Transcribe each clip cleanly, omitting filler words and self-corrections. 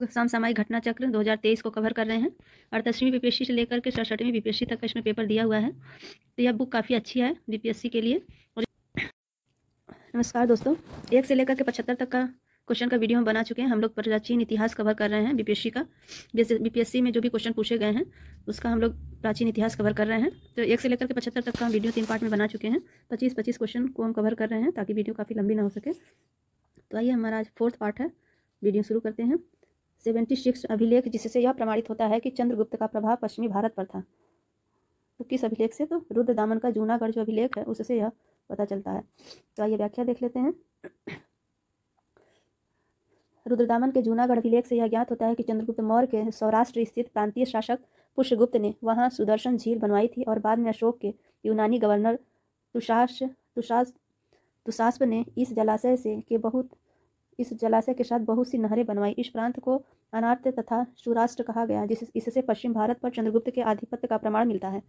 समसामयिक घटना चक्र 2023 को कवर कर रहे हैं। 38वीं बीपीएससी से लेकर के 67वीं बीपीएससी तक का इसमें पेपर दिया हुआ है। तो यह बुक काफ़ी अच्छी है बीपीएससी के लिए। और नमस्कार दोस्तों, 1 से लेकर के 75 तक का क्वेश्चन का वीडियो हम बना चुके हैं। हम लोग प्राचीन इतिहास कवर कर रहे हैं बीपीएससी का। बीपीएससी में जो भी क्वेश्चन पूछे गए हैं उसका हम लोग प्राचीन इतिहास कवर कर रहे हैं। तो 1 से लेकर के 75 तक का वीडियो 3 पार्ट में बना चुके हैं। 25 क्वेश्चन को हम कवर कर रहे हैं ताकि वीडियो काफ़ी लंबी ना हो सके। तो आइए, हमारा आज 4th पार्ट है। वीडियो शुरू करते हैं। 76 अभिलेख, जिससे यह प्रमाणित होता है कि चंद्रगुप्त का प्रभाव पश्चिमी भारत पर था। तो किस अभिलेख से? तो रुद्रदामन का जूनागढ़ जो अभिलेख है उससे यह पता चलता है। तो आइए व्याख्या देख लेते हैं। रुद्रदामन के जूनागढ़ अभिलेख से यह ज्ञात होता है कि चंद्रगुप्त मौर्य के सौराष्ट्र स्थित प्रांतीय शासक पुष्यगुप्त ने वहां सुदर्शन झील बनवाई थी और बाद में अशोक के यूनानी गवर्नर तुषास्प ने इस जलाशय के साथ बहुत सी नहरें बनवाई। इस प्रांत को अनार्त तथा सुराष्ट्र कहा गया, इससे पश्चिम भारत पर चंद्रगुप्त के आधिपत्य का प्रमाण मिलता है।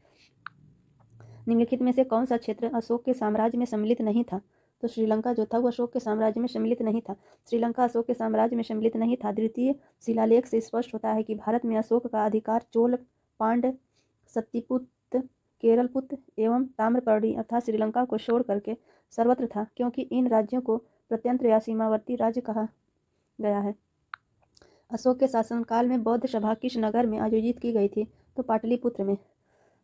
निम्नलिखित में से कौन सा क्षेत्र अशोक के साम्राज्य में सम्मिलित नहीं था? तो श्रीलंका जो था वो अशोक के साम्राज्य में सम्मिलित नहीं था। श्रीलंका अशोक के साम्राज्य में सम्मिलित नहीं था। द्वितीय शिलालेख से स्पष्ट होता है कि भारत में अशोक का अधिकार चोल, पांड्य, सत्तिपुत्र, केरलपुत्र एवं ताम्रपर्णी अर्थात श्रीलंका को छोड़ करके सर्वत्र था, क्योंकि इन राज्यों को प्रत्यंत्र या सीमावर्ती राज्य कहा गया है। अशोक के शासनकाल में बौद्ध सभा किस नगर में आयोजित की गई थी? तो पाटलिपुत्र में।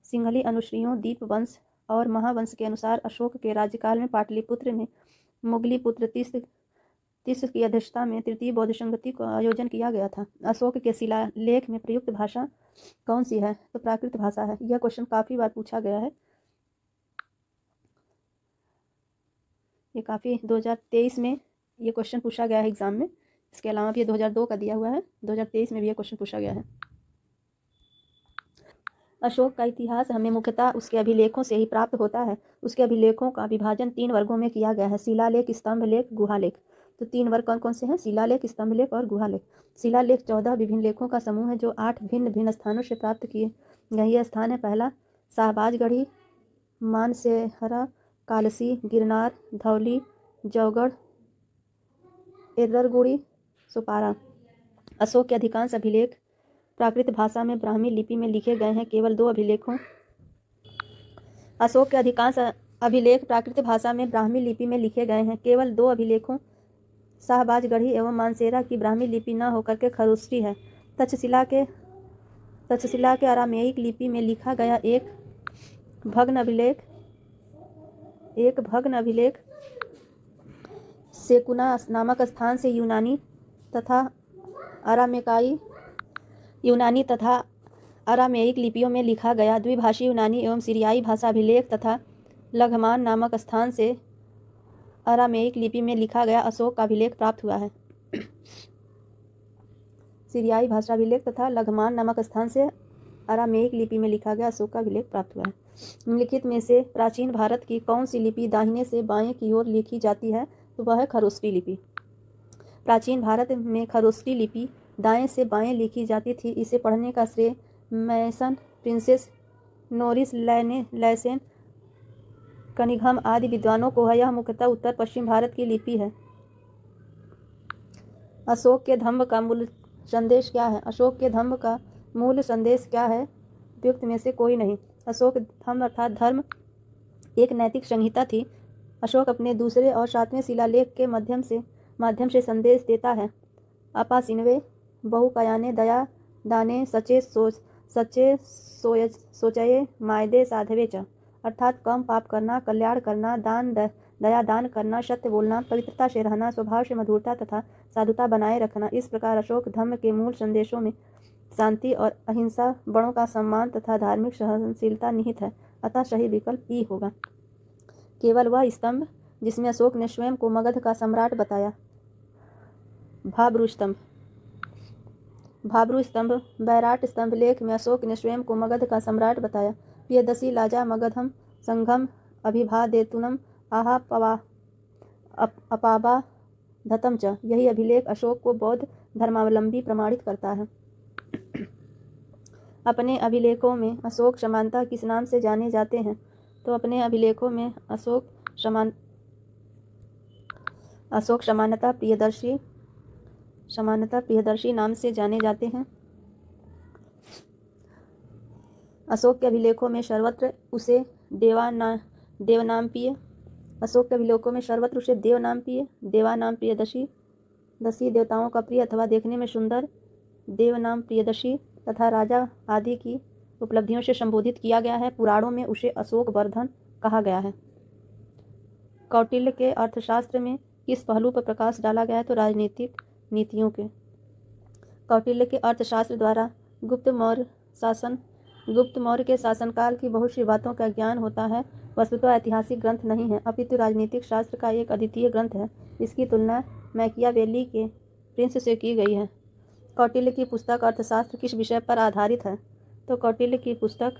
सिंहली अनुश्रियों, दीप वंश और महावंश के अनुसार अशोक के राज्यकाल में पाटलिपुत्र में मुगली पुत्र तीस की अध्यक्षता में तृतीय बौद्ध संगति का आयोजन किया गया था। अशोक के शिलालेख में प्रयुक्त भाषा कौन सी है? तो प्राकृत भाषा है। यह क्वेश्चन काफी बार पूछा गया है। ये काफ़ी 2023 में ये क्वेश्चन पूछा गया है एग्जाम में। इसके अलावा भी ये 2002 का दिया हुआ है, 2023 में भी ये क्वेश्चन पूछा गया है। अशोक का इतिहास हमें मुख्यतः उसके अभिलेखों से ही प्राप्त होता है। उसके अभिलेखों का विभाजन 3 वर्गों में किया गया है: शिलालेख, स्तंभलेख, गुहालेख। तो 3 वर्ग कौन कौन से हैं? शिलालेख, स्तंभलेख और गुहालेख। शिलालेख 14 विभिन्न लेखों का समूह है जो 8 भिन्न भिन्न स्थानों से प्राप्त किए गए। यह स्थान है: पहला शाहबाजगढ़ी, मानसेहरा, कालसी, गिरनार, धौली, जौगढ़, एर्रगुड़ी, सोपारा। अशोक के अधिकांश अभिलेख प्राकृत भाषा में ब्राह्मी लिपि में लिखे गए हैं। केवल 2 अभिलेखों अशोक के अधिकांश अभिलेख प्राकृत भाषा में ब्राह्मी लिपि में लिखे गए हैं। केवल 2 अभिलेखों शाहबाजगढ़ी एवं मानसेरा की ब्राह्मी लिपि न होकर के खरोष्टी है। तक्षशिला के अरामेयिक लिपि में लिखा गया एक भग्न अभिलेख सेकुना नामक स्थान से यूनानी तथा अरामेयिक लिपियों में लिखा गया द्विभाषी यूनानी एवं सीरियाई भाषा अभिलेख तथा लघमान नामक स्थान से अरामेयिक लिपि में लिखा गया अशोक का अभिलेख प्राप्त हुआ है। सीरियाई भाषा अभिलेख तथा लघमान नामक स्थान से अरामेयिक लिपि में लिखा गया अशोक का अभिलेख प्राप्त हुआ है। निम्नलिखित में से प्राचीन भारत की कौन सी लिपि दाहिने से बाएं की ओर लिखी जाती है? तो वह है खरोष्टी लिपि। प्राचीन भारत में खरोष्टी लिपि दाएं से बाएं लिखी जाती थी। इसे पढ़ने का श्रेय मैसन, प्रिंसेस, नोरिस लैसेन, कनिंघम आदि विद्वानों को है। यह मुख्यतः उत्तर पश्चिम भारत की लिपि है। अशोक के धम्म का मूल संदेश क्या है? अशोक के धम्म का मूल संदेश क्या है? उपयुक्त में से कोई नहीं। अशोक धम्म अर्थात धर्म एक नैतिक संहिता थी। अशोक अपने दूसरे और 7वें शिलालेख के माध्यम से संदेश देता है: अपा सिनवे बहुकायाने दया दाने सचे सोचये मायदे साधवे च। अर्थात कम पाप करना, कल्याण करना, दया दान करना, सत्य बोलना, पवित्रता से रहना, स्वभाव से मधुरता तथा साधुता बनाए रखना। इस प्रकार अशोक धम्म के मूल संदेशों में शांति और अहिंसा, बड़ों का सम्मान तथा धार्मिक सहनशीलता निहित है। अतः सही विकल्प ई होगा। केवल वह स्तंभ जिसमें अशोक ने स्वयं को मगध का सम्राट बताया, भाब्रू स्तंभ। बैराट स्तंभ लेख में अशोक ने स्वयं को मगध का सम्राट बताया। प्रियदसी लाजा मगधम संघम अभिभादेतुनम आहा अपाबा धतम च। यही अभिलेख अशोक को बौद्ध धर्मावलंबी प्रमाणित करता है। अपने अभिलेखों में अशोक समानता किस नाम से जाने जाते हैं? तो अपने अभिलेखों में अशोक समानता, प्रियदर्शी, सामान्यतः प्रियदर्शी नाम से जाने जाते हैं। अशोक के अभिलेखों में सर्वत्र उसे देवनाम प्रियदर्शी देवताओं का प्रिय अथवा देखने में सुंदर देवनाम प्रियदर्शी तथा राजा आदि की उपलब्धियों से संबोधित किया गया है। पुराणों में उसे अशोक वर्धन कहा गया है। कौटिल्य के अर्थशास्त्र में किस पहलू पर प्रकाश डाला गया है? तो राजनीतिक नीतियों के। कौटिल्य के अर्थशास्त्र द्वारा गुप्त मौर्य के शासनकाल की बहुत सी बातों का ज्ञान होता है। वस्तुतः ऐतिहासिक ग्रंथ नहीं है, अपितु राजनीतिक शास्त्र का एक अद्वितीय ग्रंथ है। इसकी तुलना मैकियावेली के प्रिंस से की गई है। कौटिल्य की पुस्तक अर्थशास्त्र किस विषय पर आधारित है? तो कौटिल्य की पुस्तक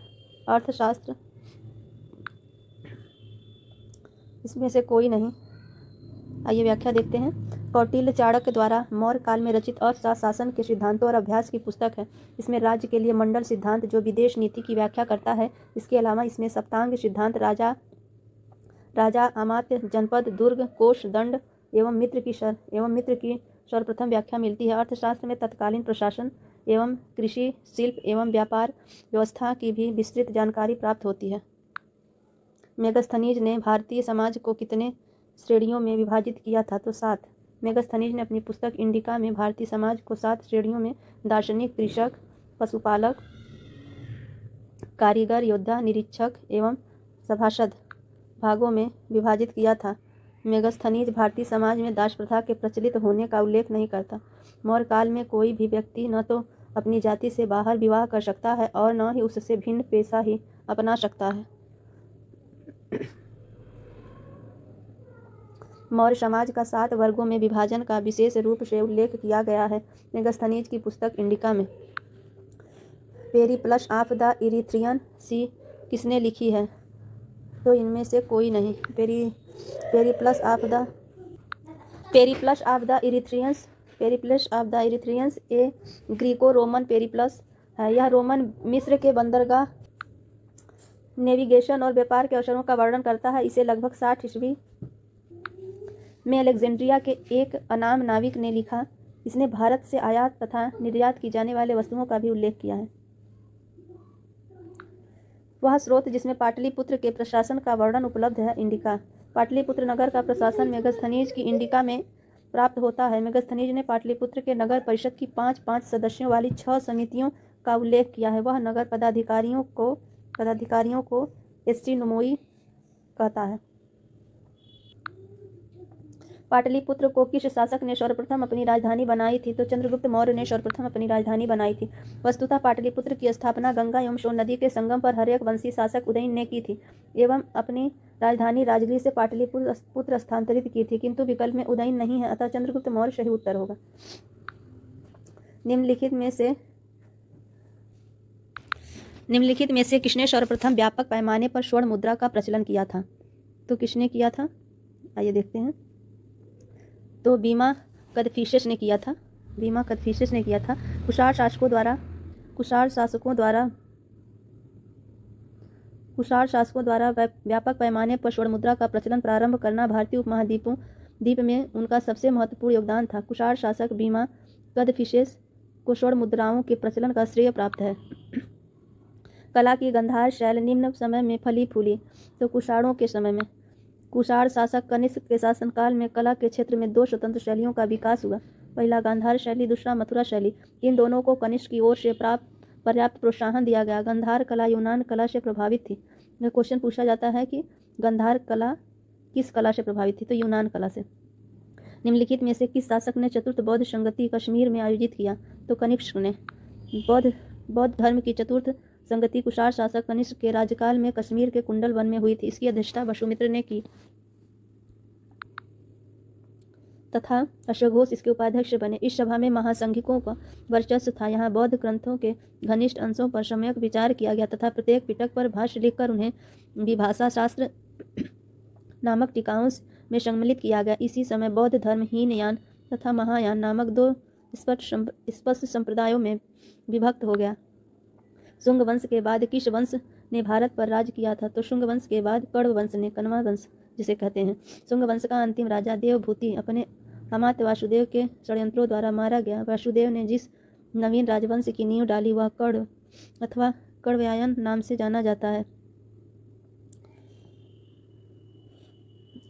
अर्थशास्त्र इसमें से कोई नहीं। आइए व्याख्या देखते हैं। कौटिल्य चाणक्य द्वारा मौर्य काल में रचित अर्थशास्त्र के सिद्धांतों और अभ्यास की पुस्तक है। इसमें राज्य के लिए मंडल सिद्धांत जो विदेश नीति की व्याख्या करता है। इसके अलावा इसमें सप्तांग सिद्धांत, राजा अमात्य, जनपद, दुर्ग, कोष, दंड एवं मित्र की सर्वप्रथम व्याख्या मिलती है। अर्थशास्त्र में तत्कालीन प्रशासन एवं कृषि, शिल्प एवं व्यापार व्यवस्था की भी विस्तृत जानकारी प्राप्त होती है। मेगस्थनीज ने भारतीय समाज को कितने श्रेणियों में विभाजित किया था? तो 7। मेगस्थनीज ने अपनी पुस्तक इंडिका में भारतीय समाज को 7 श्रेणियों में दार्शनिक, कृषक, पशुपालक, कारीगर, योद्धा, निरीक्षक एवं सभासद भागों में विभाजित किया था। मेगस्थनीज भारतीय समाज में दास प्रथा के प्रचलित होने का उल्लेख नहीं करता। मौर्य काल में कोई भी व्यक्ति न तो अपनी जाति से बाहर विवाह कर सकता है और न ही उससे भिन्न पेशा ही अपना सकता है। मौर्य समाज का 7 वर्गों में विभाजन का विशेष रूप से उल्लेख किया गया है मेगस्थनीज की पुस्तक इंडिका में। Periplus of the Erythraean Sea किसने लिखी है? तो इनमें से कोई नहीं। Periplus of the Erythraeans a Greco Roman Periplus है। यह रोमन मिस्र के बंदरगाह, नेविगेशन और व्यापार के अवसरों का वर्णन करता है। इसे लगभग 60 ईस्वी में अलेक्जेंड्रिया के एक अनाम नाविक ने लिखा। इसने भारत से आयात तथा निर्यात की जाने वाले वस्तुओं का भी उल्लेख किया है। वह स्रोत जिसमें पाटलिपुत्र के प्रशासन का वर्णन उपलब्ध है इंडिका। पाटलिपुत्र नगर का प्रशासन मेगस्थनीज की इंडिका में प्राप्त होता है। मेगस्थनीज ने पाटलिपुत्र के नगर परिषद की 5-5 सदस्यों वाली 6 समितियों का उल्लेख किया है। वह नगर पदाधिकारियों को एस्ट्रीनोमोई कहता है। पाटलिपुत्र को किस शासक ने सर्वप्रथम अपनी राजधानी बनाई थी? तो चंद्रगुप्त मौर्य ने सर्वप्रथम अपनी राजधानी बनाई थी। वस्तुतः पाटलिपुत्र की स्थापना गंगा एवं सोन नदी के संगम पर हर्यक वंशी शासक उदयन ने की थी एवं अपनी राजधानी राजगृह से पाटलिपुत्र स्थानांतरित की थी, किंतु विकल्प में उदयन नहीं है, अतः चंद्रगुप्त मौर्य सही उत्तर होगा। निम्नलिखित में से किसने सर्वप्रथम व्यापक पैमाने पर स्वर्ण मुद्रा का प्रचलन किया था? तो किसने किया था? आइए देखते हैं। तो बीमा कदफिशियस ने किया था। कुषाण शासकों द्वारा व्यापक पैमाने पर स्वर्ण मुद्रा का प्रचलन प्रारंभ करना भारतीय उपमहाद्वीप में उनका सबसे महत्वपूर्ण योगदान था। कुषाण शासक बीमा कदफिशियस को स्वर्ण मुद्राओं के प्रचलन का श्रेय प्राप्त है। कला की गंधार शैल निम्न समय में फली फूली। तो कुषाणों के समय में कुषाण शासक कनिष्क के शासनकाल में कला के क्षेत्र में 2 स्वतंत्र शैलियों का विकास हुआ। पहला गांधार शैली, दूसरा मथुरा शैली। इन दोनों को कनिष्क की ओर से पर्याप्त प्रोत्साहन दिया गया। गांधार कला यूनान कला से प्रभावित थी। यह क्वेश्चन पूछा जाता है कि गांधार कला किस कला से प्रभावित थी? तो यूनान कला से। निम्नलिखित में से किस शासक ने चतुर्थ बौद्ध संगति कश्मीर में आयोजित किया? तो कनिष्क ने। बौद्ध धर्म की चतुर्थ संगति कुषाण शासक कनिष्क के राज्यकाल में कश्मीर के कुंडल वन में हुई थी। इसकी अध्यक्षता वसुमित्र ने की तथा अश्वघोष इसके उपाध्यक्ष बने। इस सभा में महासंघिकों का वर्चस्व था। यहाँ बौद्ध ग्रंथों के घनिष्ठ अंशों पर सम्यक विचार किया गया तथा प्रत्येक पिटक पर भाष्य लिखकर उन्हें विभाषा शास्त्र नामक टीकाओं में सम्मिलित किया गया। इसी समय बौद्ध धर्म हीनयान तथा महायान नामक 2 स्पष्ट संप्रदायों में विभक्त हो गया। शुंग वंश के बाद किस वंश ने भारत पर राज किया था? तो शुंग वंश के बाद कण्व वंश ने, कण्वा वंश जिसे कहते हैं। शुंग वंश का अंतिम राजा देवभूति अपने अमात्य वासुदेव के षड्यंत्रों द्वारा मारा गया। वासुदेव ने जिस नवीन राजवंश की नींव डाली वह कर्ण अथवा कण्वायन नाम से जाना जाता है।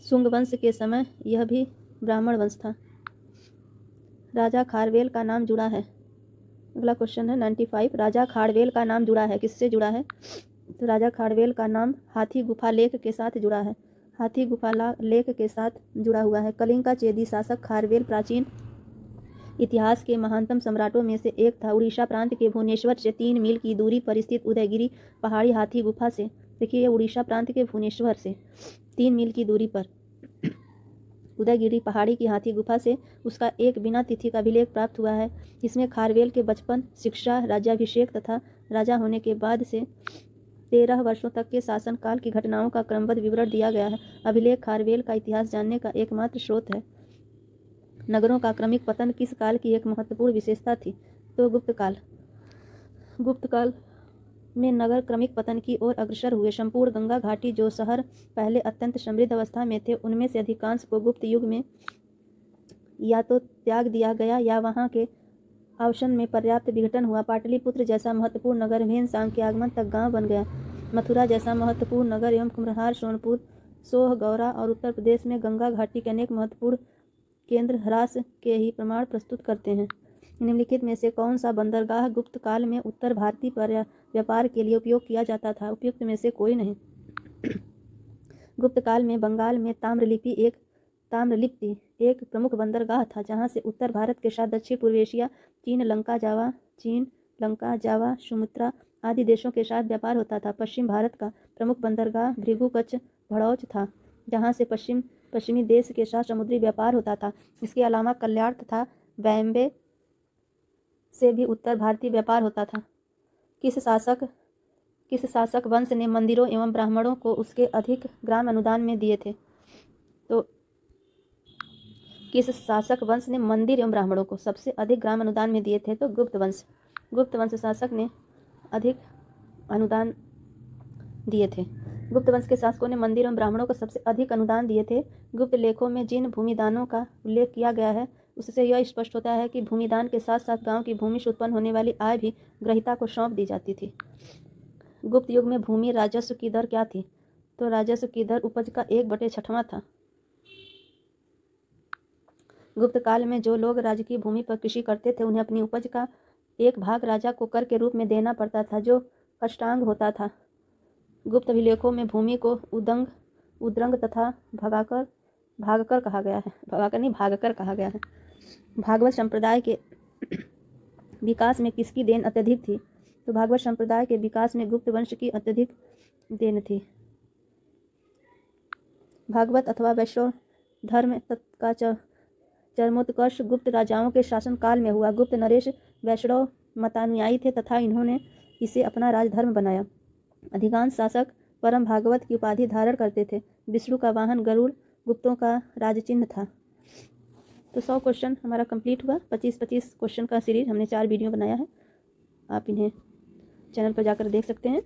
शुंग वंश के समय यह भी ब्राह्मण वंश था। राजा खारवेल का नाम जुड़ा है। अगला क्वेश्चन है 95। राजा खारवेल का नाम जुड़ा है, किससे जुड़ा है? तो राजा खारवेल का नाम हाथी गुफा लेख के साथ जुड़ा है। हाथी गुफा लेख के साथ जुड़ा हुआ है। कलिंग का चेदी शासक खारवेल प्राचीन इतिहास के महानतम सम्राटों में से एक था। उड़ीसा प्रांत के भुवनेश्वर से 3 मील की दूरी पर स्थित उदयगिरी पहाड़ी हाथी गुफा से, देखिए उड़ीसा प्रांत के भुवनेश्वर से 3 मील की दूरी पर उदयगिरी पहाड़ी की हाथी गुफा से उसका एक बिना तिथि का अभिलेख प्राप्त हुआ है। इसमें खारवेल के बचपन, शिक्षा, राज्याभिषेक तथा राजा होने के बाद से 13 वर्षों तक के शासनकाल की घटनाओं का क्रमबद्ध विवरण दिया गया है। अभिलेख खारवेल का इतिहास जानने का एकमात्र स्रोत है। नगरों का क्रमिक पतन किस काल की एक महत्वपूर्ण विशेषता थी? तो गुप्त काल। गुप्त काल में नगर क्रमिक पतन की ओर अग्रसर हुए। संपूर्ण गंगा घाटी जो शहर पहले अत्यंत समृद्ध अवस्था में थे, उनमें से अधिकांश को गुप्त युग में या तो त्याग दिया गया या वहां के आवासन में पर्याप्त विघटन हुआ। पाटलिपुत्र जैसा महत्वपूर्ण नगर भीमसांग के आगमन तक गांव बन गया। मथुरा जैसा महत्वपूर्ण नगर एवं कुम्हरार, सोनपुर, सोह, गौरा और उत्तर प्रदेश में गंगा घाटी के अनेक महत्वपूर्ण केंद्र ह्रास के ही प्रमाण प्रस्तुत करते हैं। निम्नलिखित में से कौन सा बंदरगाह गुप्त काल में उत्तर भारतीय व्यापार के लिए उपयोग किया जाता था? उपयुक्त में से कोई नहीं। गुप्त काल में बंगाल में ताम्रलिप्ति एक प्रमुख बंदरगाह था, जहां से उत्तर भारत के साथ दक्षिण पूर्व एशिया, चीन, लंका, जावा, सुमात्रा आदि देशों के साथ व्यापार होता था। पश्चिम भारत का प्रमुख बंदरगाह भृगु-कच्छ भड़ौच था, जहां से पश्चिमी देश के साथ समुद्री व्यापार होता था। इसके अलावा कल्याण तथा बॉम्बे से भी उत्तर भारतीय व्यापार होता था। किस शासक वंश ने मंदिरों एवं ब्राह्मणों को उसके अधिक ग्राम अनुदान में दिए थे? तो किस शासक वंश ने मंदिर एवं ब्राह्मणों को सबसे अधिक ग्राम अनुदान में दिए थे? तो गुप्त वंश। गुप्त वंश शासक ने अधिक अनुदान दिए थे। गुप्त वंश के शासकों ने मंदिर एवं ब्राह्मणों को सबसे अधिक अनुदान दिए थे। गुप्त लेखों में जिन भूमिदानों का उल्लेख किया गया है, उससे यह स्पष्ट होता है कि भूमिदान के साथ साथ गांव की भूमि से उत्पन्न होने वाली आय भी ग्रहिता को सौंप दी जाती थी। गुप्त युग में भूमि राजस्व की दर क्या थी? तो राजस्व की दर उपज का 1/6वां था। गुप्त काल में जो लोग राजकीय भूमि पर कृषि करते थे, उन्हें अपनी उपज का एक भाग राजा को कर के रूप में देना पड़ता था, जो कष्टांग होता था। गुप्त अभिलेखों में भूमि को उद्रंग तथा भागकर कहा गया है। भागवत संप्रदाय के विकास में किसकी देन अत्यधिक थी? तो भागवत संप्रदाय के विकास में गुप्त वंश की अत्यधिक देन थी। भागवत अथवा वैष्णव धर्म का चरमोत्कर्ष गुप्त राजाओं के शासनकाल में हुआ। गुप्त नरेश वैष्णव मतानुयायी थे तथा इन्होंने इसे अपना राजधर्म बनाया। अधिकांश शासक परम भागवत की उपाधि धारण करते थे। विष्णु का वाहन गरुड़ गुप्तों का राजचिन्ह था। तो 100 क्वेश्चन हमारा कंप्लीट हुआ। 25-25 क्वेश्चन का सीरीज हमने 4 वीडियो बनाया है। आप इन्हें चैनल पर जाकर देख सकते हैं।